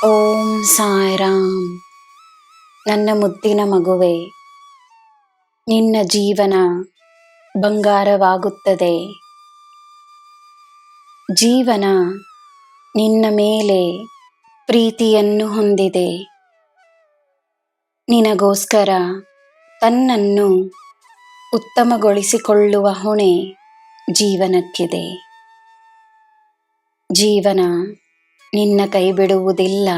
ಓಂ ಸಾಯಿರಾಮ್. ನನ್ನ ಮುದ್ದಿನ ಮಗುವೆ, ನಿನ್ನ ಜೀವನ ಬಂಗಾರವಾಗುತ್ತದೆ. ಜೀವನ ನಿನ್ನ ಮೇಲೆ ಪ್ರೀತಿಯನ್ನು ಹೊಂದಿದೆ. ನಿನಗೋಸ್ಕರ ತನ್ನನ್ನು ಉತ್ತಮಗೊಳಿಸಿಕೊಳ್ಳುವ ಹೊಣೆ ಜೀವನಕ್ಕಿದೆ. ಜೀವನ ನಿನ್ನ ಕೈ ಬಿಡುವುದಿಲ್ಲ.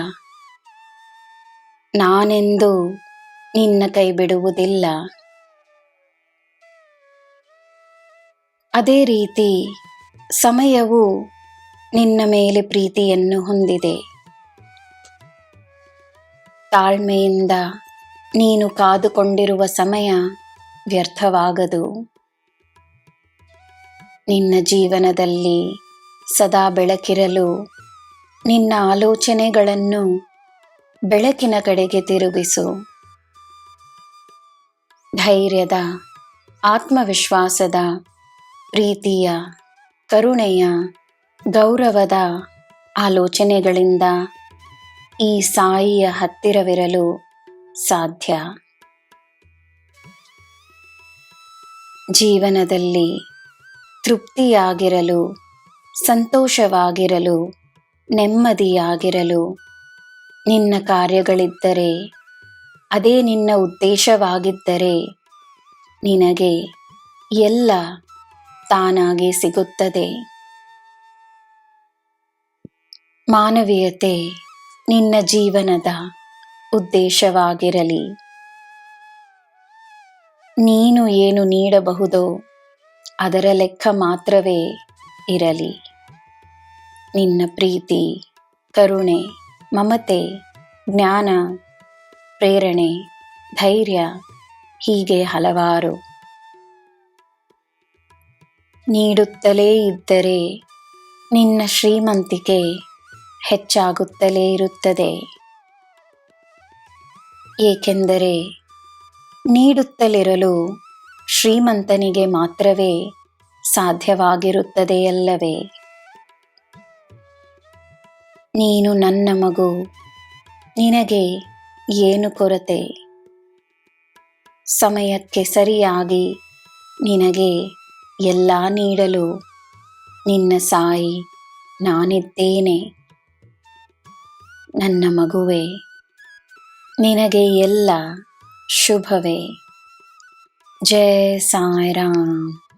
ನಾನೆಂದು ನಿನ್ನ ಕೈ ಬಿಡುವುದಿಲ್ಲ. ಅದೇ ರೀತಿ ಸಮಯವು ನಿನ್ನ ಮೇಲೆ ಪ್ರೀತಿಯನ್ನು ಹೊಂದಿದೆ. ತಾಳ್ಮೆಯಿಂದ ನೀನು ಕಾದುಕೊಂಡಿರುವ ಸಮಯ ವ್ಯರ್ಥವಾಗದು. ನಿನ್ನ ಜೀವನದಲ್ಲಿ ಸದಾ ಬೆಳಕಿರಲು ನಿನ್ನ ಆಲೋಚನೆಗಳನ್ನು ಬೆಳಕಿನ ಕಡೆಗೆ ತಿರುಗಿಸು. ಧೈರ್ಯದ, ಆತ್ಮವಿಶ್ವಾಸದ, ಪ್ರೀತಿಯ, ಕರುಣೆಯ, ಗೌರವದ ಆಲೋಚನೆಗಳಿಂದ ಈ ಸಾಯಿಯ ಹತ್ತಿರವಿರಲು ಸಾಧ್ಯ. ಜೀವನದಲ್ಲಿ ತೃಪ್ತಿಯಾಗಿರಲು, ಸಂತೋಷವಾಗಿರಲು, ನೆಮ್ಮದಿಯಾಗಿರಲು ನಿನ್ನ ಕಾರ್ಯಗಳಿದ್ದರೆ, ಅದೇ ನಿನ್ನ ಉದ್ದೇಶವಾಗಿದ್ದರೆ ನಿನಗೆ ಎಲ್ಲ ತಾನಾಗಿ ಸಿಗುತ್ತದೆ. ಮಾನವೀಯತೆ ನಿನ್ನ ಜೀವನದ ಉದ್ದೇಶವಾಗಿರಲಿ. ನೀನು ಏನು ನೀಡಬಹುದೋ ಅದರ ಲೆಕ್ಕ ಮಾತ್ರವೇ ಇರಲಿ. ನಿನ್ನ ಪ್ರೀತಿ, ಕರುಣೆ, ಮಮತೆ, ಜ್ಞಾನ, ಪ್ರೇರಣೆ, ಧೈರ್ಯ ಹೀಗೆ ಹಲವಾರು. ನೀಡುತ್ತಲೇ ಇದ್ದರೆ ನಿನ್ನ ಶ್ರೀಮಂತಿಕೆ ಹೆಚ್ಚಾಗುತ್ತಲೇ ಇರುತ್ತದೆ. ಏಕೆಂದರೆ ನೀಡುತ್ತಲಿರಲು ಶ್ರೀಮಂತನಿಗೆ ಮಾತ್ರವೇ ಸಾಧ್ಯವಾಗಿರುತ್ತದೆಯಲ್ಲವೇ? ನೀನು ನನ್ನ ಮಗು, ನಿನಗೆ ಏನು ಕೊರತೆ? ಸಮಯಕ್ಕೆ ಸರಿಯಾಗಿ ನಿನಗೆ ಎಲ್ಲ ನೀಡಲು ನಿನ್ನ ಸಾಯಿ ನಾನಿದ್ದೇನೆ. ನನ್ನ ಮಗುವೆ, ನಿನಗೆ ಎಲ್ಲ ಶುಭವೇ. ಜೈ ಸಾಯಿರಾಮ್.